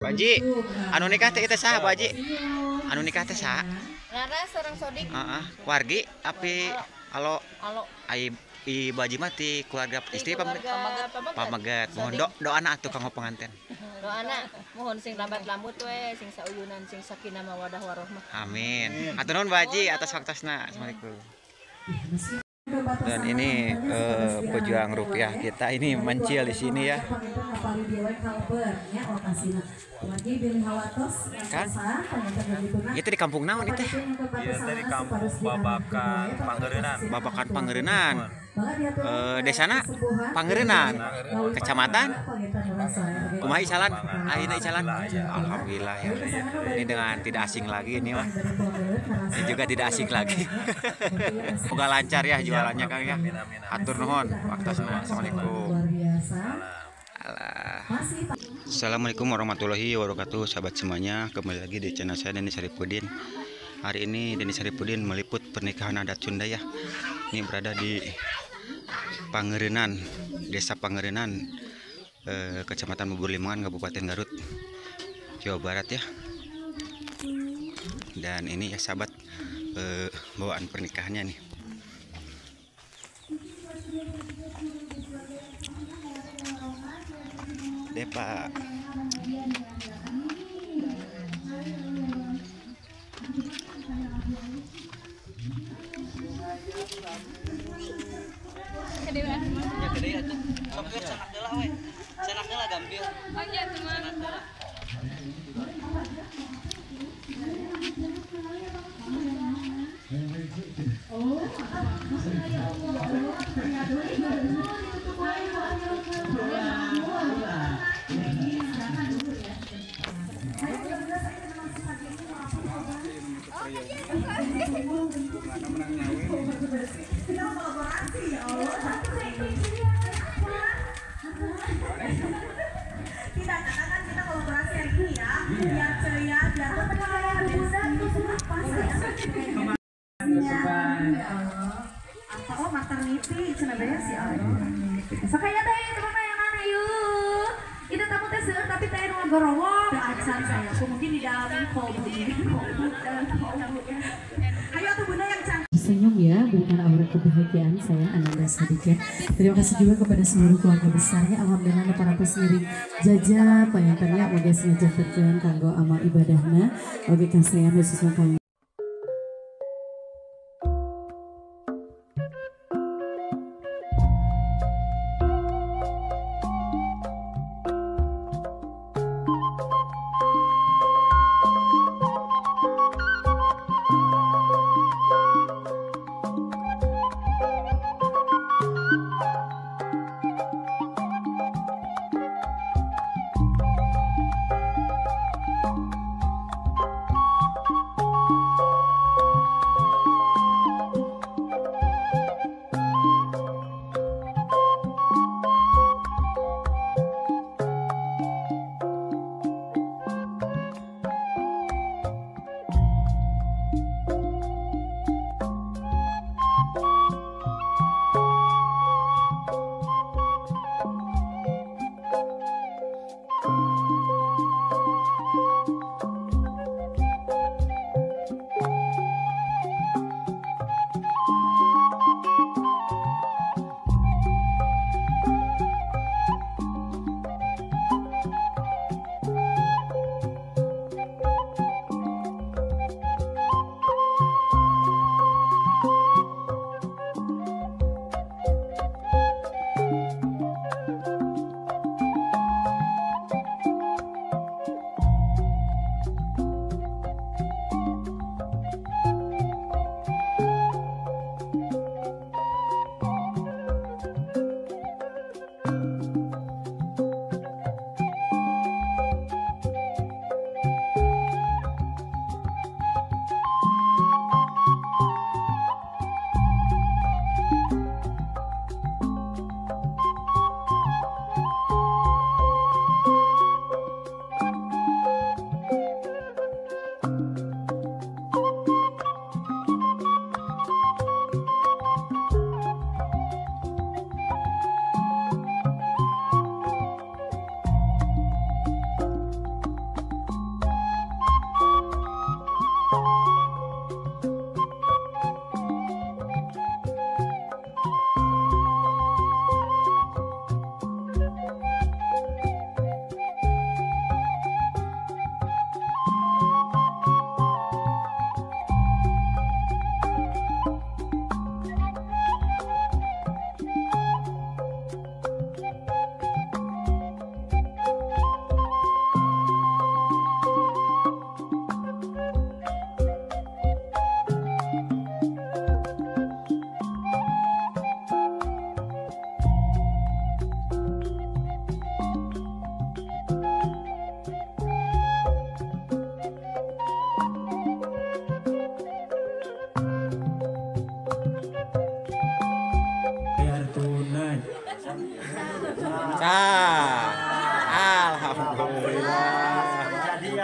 Bu Haji, anu nikah teh kita saha Bu Haji? Anu nikah teh saha? Laras orang sodik. Wargi api alo Halo. ai Ibu Haji mah ti keluarga istri pamaget. Mohon doana atuh kanggo pengantin. Doana mohon sing lambat lambut we, sing sauyunan, sing sakinah mawadah warohmah. Amin. Atur nuhun Bu Haji atas waktasna. Assalamualaikum. Dan ini pejuang rupiah kita ini mencil di sini ya. Kan? Itu di kampung naon itu? Iya, dari kampung Babakan Pangerenan. Babakan Pangerenan. Desana Pangerenan. Kecamatan kumaha Icalan? Ayeuna Icalan. Alhamdulillah ya. Ini dengan tidak asing lagi ini mah. Ini juga tidak asing lagi. Semoga lancar ya jualannya Kang ya. Atur nuhun. Waktasna. Assalamualaikum. Assalamualaikum warahmatullahi wabarakatuh, sahabat semuanya. Kembali lagi di channel saya Denny Saripudin. Hari ini Denny Saripudin meliput pernikahan adat Sunda ya. Ini berada di Pangerenan, Desa Pangerenan, Kecamatan Bubur Limongan, Kabupaten Garut, Jawa Barat ya. Dan ini ya sahabat, bawaan pernikahannya nih. Depa. Ya gede ya tuh. Tapi sanak deula we. Sanak deula gambil. Oh iya teman. Kita katakan kita kolaborasi hari ini ya, biar ceria, biar berkaya, oh maternity, cina beres ya. Sakaya teh teman yang mana yuk? Kita tamu teh seueur tapi teh nu gorowok acan saya. Mungkin di dalam info begini. Ayo tuh bunda yang cantik. Senyum ya, berikan aura kebahagiaan saya Ananda Sadiqah. Terima kasih juga kepada seluruh keluarga besarnya. Alhamdulillah para pesiri jaja panyantannya moga sengaja kanggo amal ibadahna. Oke kasih khususnya kami.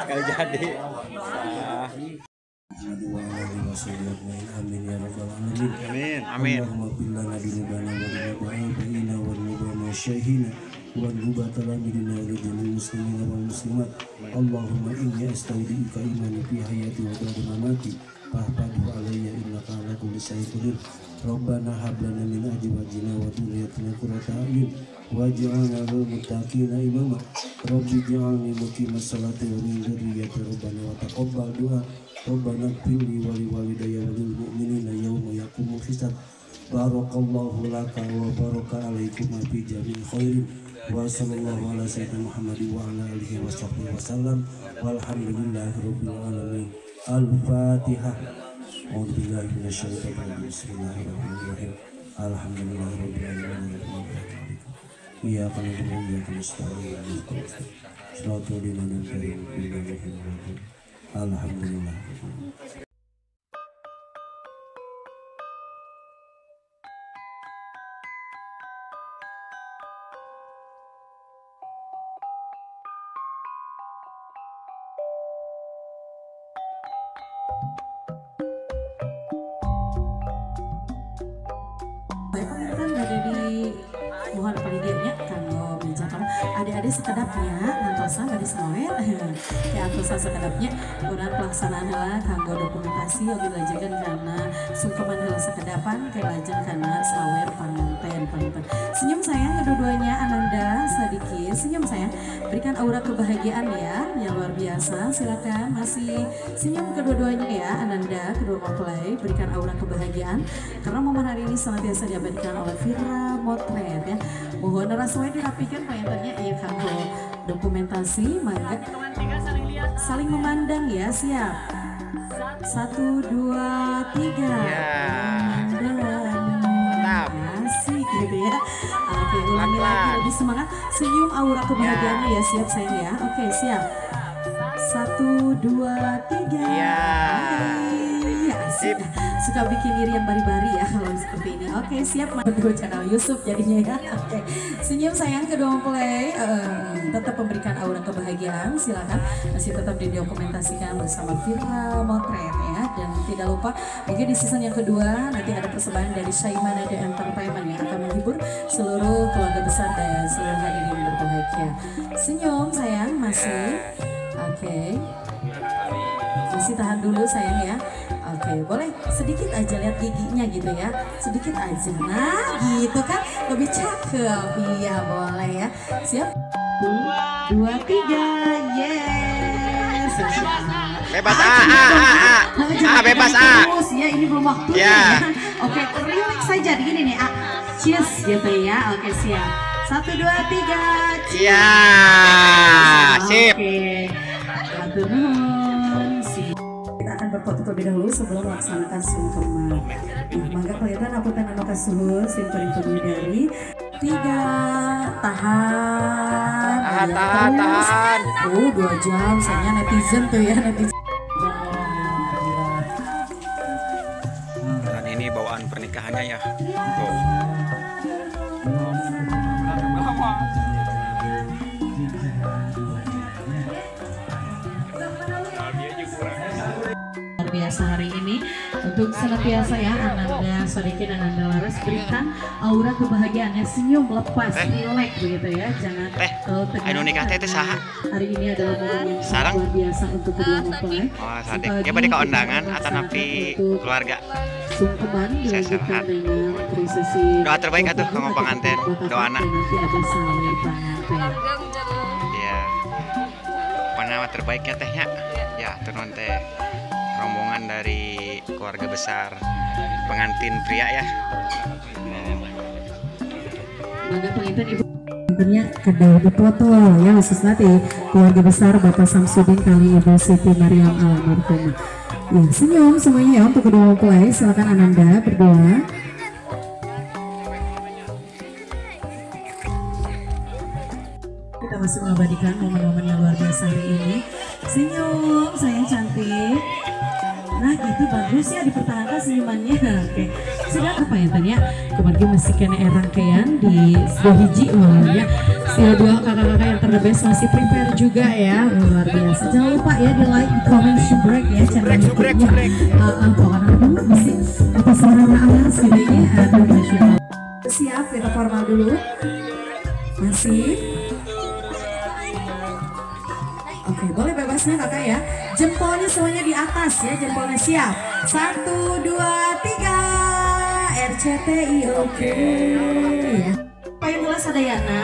Sekali jadi. Amin ya rabbal alamin. Amin. Amin. Allahumma billana dinubana wa dinubana wa dinubana syahina wa nubatala bidina wa dinul muslimina wal muslimat. Allahumma inni astaudi'uka imani fi hayati wa ba'da mamati fahfadhu alayya innaka ala kulli syai'in qadir. Rabbana hab lana min azwajina wa dhurriyyatina qurrata a'yun waj'alna lil muttaqina imama. Rabbi ij'alni muqimas salati wa min dhurriyyati rabbana wa taqabbal du'a. Rabbana ighfirli wa liwalidayya wa lil mu'minina yawma yaqumul hisab. Barakallahu laka wa baraka alaikum fi jami'il khairin wa sallallahu ala sayyidina Muhammad wa ala alihi wa sahbihi wa sallam walhamdulillahi rabbil alamin. Al-Fatihah. A'udzu billahi minasyaitonir rajim. Bismillahirrahmanirrahim. Alhamdulillahi rabbil alamin. Iyyaka na'budu wa iyyaka nasta'in. Shiratal ladzina an'amta 'alaihim. Alhamdulillah. Saya kan ada di mohon panidianya kalau meja kamu adik-adik sekedapnya nantosan dari Snoel ya antosan sekedapnya urang pelaksanaan heula kanggo dokumentasi oge dilajengan karena sungkeman heula sekedapan kelajen karena sawer panganten. Senyum sayang kedua-duanya Ananda sedikit senyum sayang berikan aura kebahagiaan ya yang luar biasa. Silakan masih senyum kedua-duanya ya Ananda kedua mempelai berikan aura kebahagiaan karena momen hari ini senantiasa diabadikan oleh Fira Motret ya. Mohon narasumber dirapikan pengennya ya kanggo dokumentasi mangga saling memandang ya. Siap 1, 2, 3 Mantap. asik gitu ya. Oke ulangi lagi lebih semangat senyum aura kebahagiaannya ya. Siap sayang ya. Oke siap 1, 2, 3 ya asik. Suka bikin diri yang bari-bari ya kalau seperti ini. Oke siap Madhu channel Yusuf jadinya ya. Oke senyum sayang kedua mempelai tetap memberikan aura kebahagiaan. Silakan masih tetap didokumentasikan bersama Fira Motret ya. Dan tidak lupa mungkin di season yang kedua nanti ada persembahan dari Shaimana The Entertainment yang akan menghibur seluruh keluarga besar dan seluruh hadirin berbahagia. Senyum sayang masih. Oke masih tahan dulu sayang ya. Oke, boleh sedikit aja lihat giginya gitu ya, sedikit aja. Nah, gitu kan lebih cakep. Iya boleh ya. Siap? 2, 3, yes. Bebas bebas terus ya, ini belum waktu ya. Oke, relax saja gini nih. Cheers gitu ya. Oke siap. 1, 2, 3. Iya. Sip. Oke. Atur nuhun. Kita akan berfoto terlebih dahulu sebelum melaksanakan sungkeman. Mangga kelihatan apunten anu kasuhun simpering dari 3 tahan. Tahan. 2 jam saya netizen tuh ya netizen. Dan ini bawaan pernikahannya ya. Tuh. Biasa hari ini untuk senantiasa ya Ananda Sodikin Ananda Laras berikan aura kebahagiaannya senyum lepas relax begitu ya jangan anu nikah teh saha hari ini adalah momen yang sangat luar biasa untuk kedua mempelai. Sadek ya pada keundangan atau napi keluarga sungkeman dilanjutkan dengan prosesi doa terbaik atuh kanggo pengantin doana nanti ada sawer pengantin ya pokoknya terbaiknya tehnya ya turun teh rombongan dari keluarga besar pengantin pria ya. Mangga pengantin ibu tentunya kada dipoto ya khusus nanti keluarga besar Bapak Samsudin kali Ibu Siti Mariam almarhumah. Ya senyum semuanya ya untuk kedua mempelai. Silakan Ananda berdoa. Kita masih mengabadikan momen-momen yang luar biasa hari ini. Senyum sayang cantik. Nah gitu bagus ya dipertahankan senyumannya. Oke sudah apa ya tanya keluarga masih kena rangkaian di sebuah hiji ya. Si dua kakak-kakak yang terdebes masih prepare juga ya luar biasa. Jangan lupa ya di like, comment, subrek ya channel YouTube-nya. Pokoknya dulu masih apa sarana alas gitu ya. Aduh, Masya Allah. Siap, kita formal dulu. Masih. Oke, boleh bebasnya kakak ya. Jempolnya semuanya di atas ya, jempolnya siap. 1, 2, 3. RCTI oke. Ya. Payung gelas ada Yana.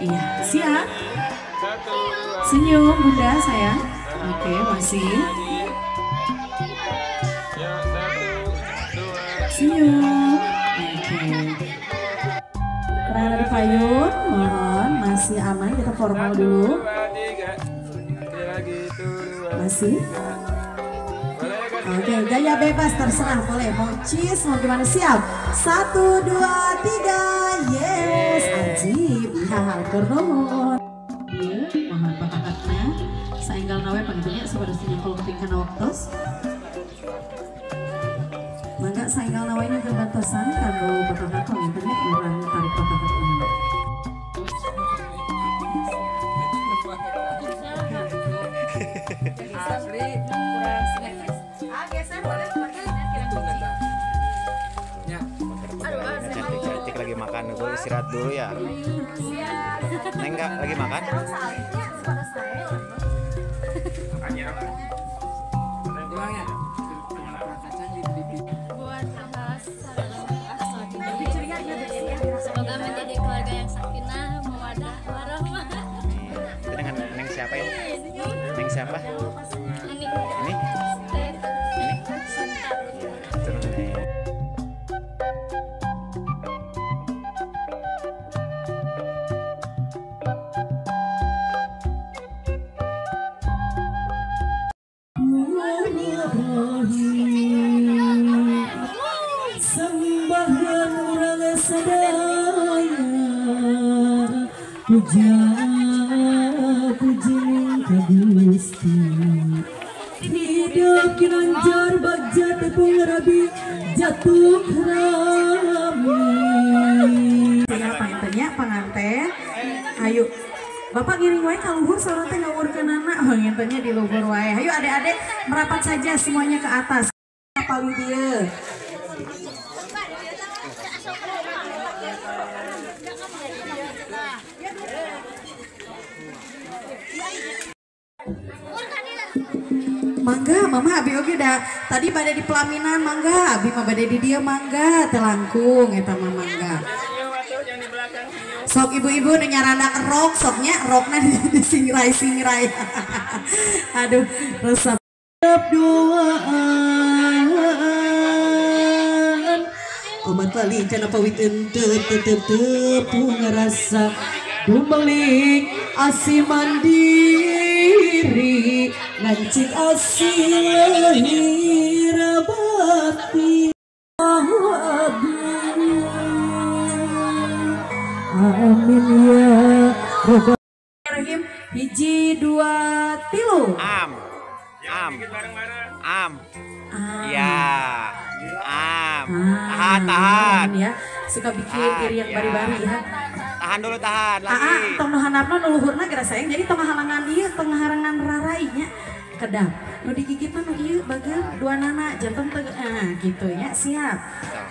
Iya, siap. Senyum bunda sayang. Oke, masih. Senyum. Oke. Karena ada payung, mohon masih aman, kita formal dulu. Masih. Oke, gaya bebas terserah, boleh mau cheese mau gimana, siap. 1, 2, 3, yes, ajib, hal kurnohon. Iya, mohon pakakatnya, saenggal nawe panggilnya sebenarnya kalau ketingkan waktos. Mangga saenggal nawainya kebantosan kalau pakakat panggilnya kurang tarik pakakat ini. Asli kurang simetris. Geser boleh Cantik lagi makan, gue istirahat dulu ya. Neng nggak lagi makan? Semoga menjadi keluarga yang sakinah, mawaddah, warahmah. Itu dengan Neng siapa ya? Neng siapa? Ini. Ini? Ini? Terus Neng. Sembahyang urang sadaya puja puji ka Gusti hidup kinanjar bagja tepung rabi jatuh rami. Tinggal pantennya pengantin. Ayo Bapak ngiring wae ka luhur sareng teh ngawurkeunana pangantennya di luhur wae. Ayo adik-adik merapat saja semuanya ke atas. Paling dia. Mangga, mama abi oge dah. Tadi pada di pelaminan mangga, abi mah pada di dia mangga, telangkung eta mah mangga. Sok ibu-ibu nu nyarana rok, soknya rokna di singrai. Aduh, resep doaan. Obat paling kana pawit ente tepung rasa Dumbeling asi mandiri ngancik asi lahir batin amin ya rabbal alamin. Hiji dua tilu Am. Ya. Tahan. Ya suka bikin iri yang bari-bari ya. Tahan dulu, tahan lagi. Tong hahandapna nu luhurna geura sayang jadi tong halangan ieu tong harangan rarainya kedap nu digigitna nu ieu bageun duanana jantung teu gitu ya. Siap.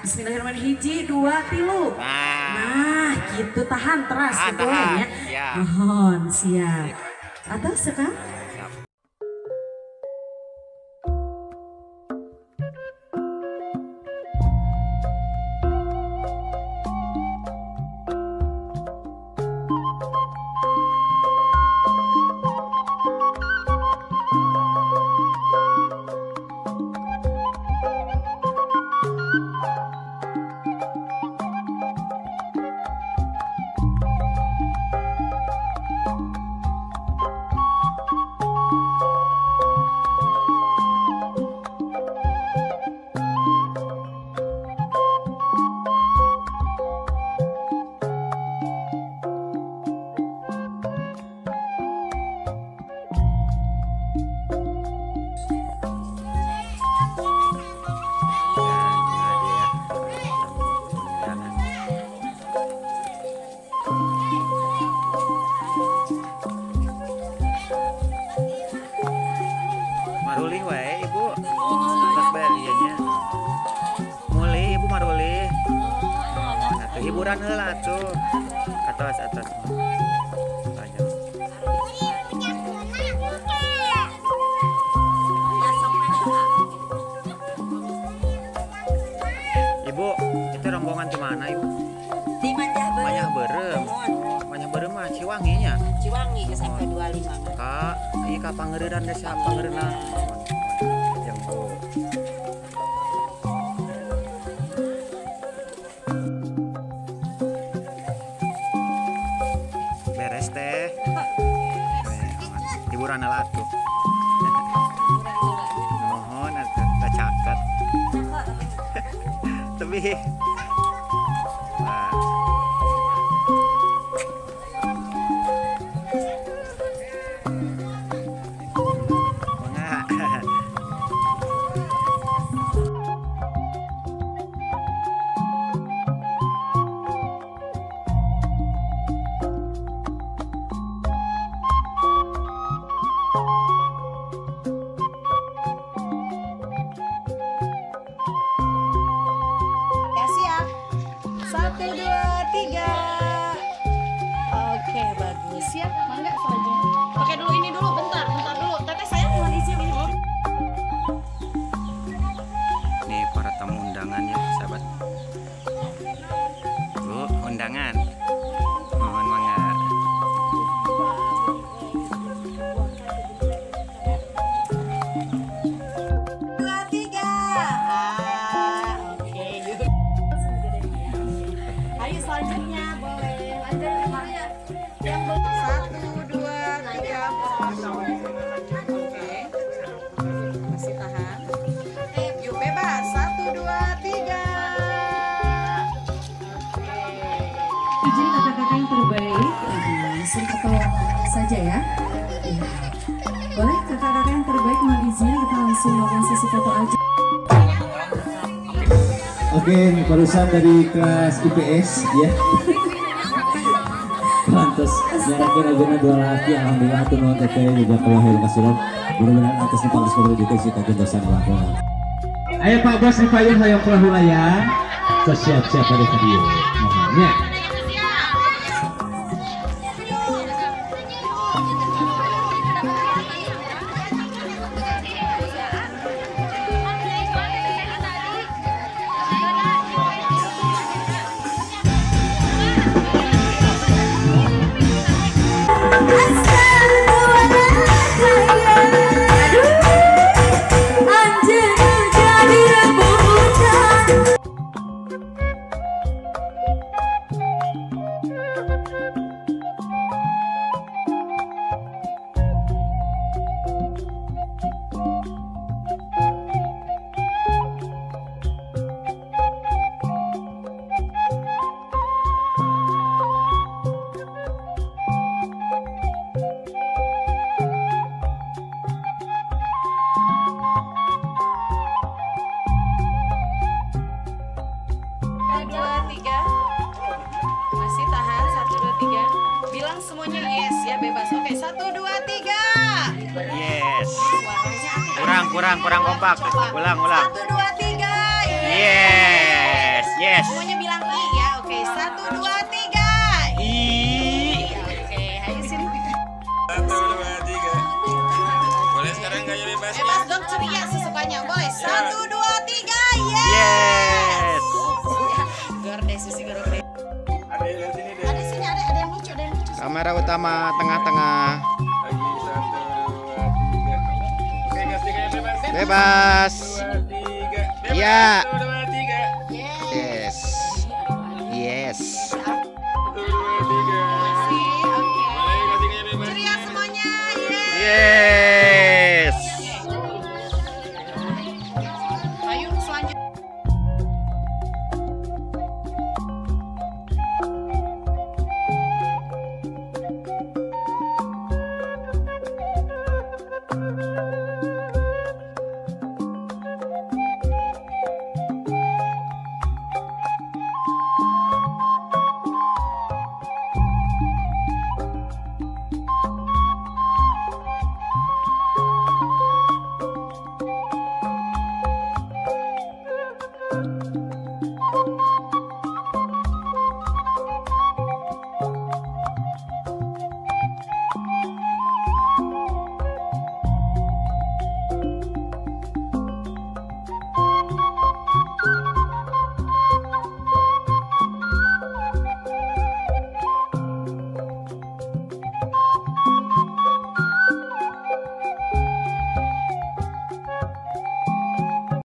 Bismillahirrahmanirrahim. Hiji dua tilu. Nah gitu tahan teras gitu ya. Mohon siap. Atas sekarang liburan heula tuh. Atas. Banyak. Ibu, itu rombongan kemana Ibu? Di Manjah Berem mah Ciwanginya. Ciwangi sampai 25. Kak, iya Kak Pangerenan desa Pangerenan. Jemput. Beres teh. Hiburan lah tuh. Mohon atuh caket. Tapi siap, mangga saja. Pakai dulu ini dulu, bentar dulu. Teteh saya mohon izin ya. Nih para tamu undangan ya, sahabat. Bu, undangan. Mohon mangga. Ayo selanjutnya boleh. Lanjut ya. Yang 1, 2, 3. Oke. Masih tahan. Yuk bebas. 1, 2, 3. Izin kakak-kakak yang terbaik, langsung foto saja ya. Boleh kakak-kakak yang terbaik mohon izin kita langsung melakukan sesi foto aja. Oke, barusan dari kelas IPS ya. Pantes nyarakin aja dua laki, alhamdulillah tuh non teteh juga kalau yang kasihan. Mudah-mudahan atas nih pantes kalau juga sih kagak dosa ngelakuin. Ayo Pak Bos dipayung hayang pulang ya. Siap-siap pada tadi. Mohonnya. Bilang semuanya yes ya, bebas. Oke, 1, 2, 3. Yes. Kurang kompak. Ulang. 1, 2, 3. Yes. Semuanya bilang i ya. Oke, 1, 2, 3. I. Oke, ayo sini. 1, 2, 3. Boleh sekarang gaya bebasnya? Bebas dong, ceria sesukanya. Boleh. 1, 2, 3. Yes. Gorde susi gorde. Ada sini ada yang lucu, Kamera utama tengah-tengah. Lagi 1, 2, 3. Oke, gas 3 bebas. Bebas. 1, 2, 3. Iya.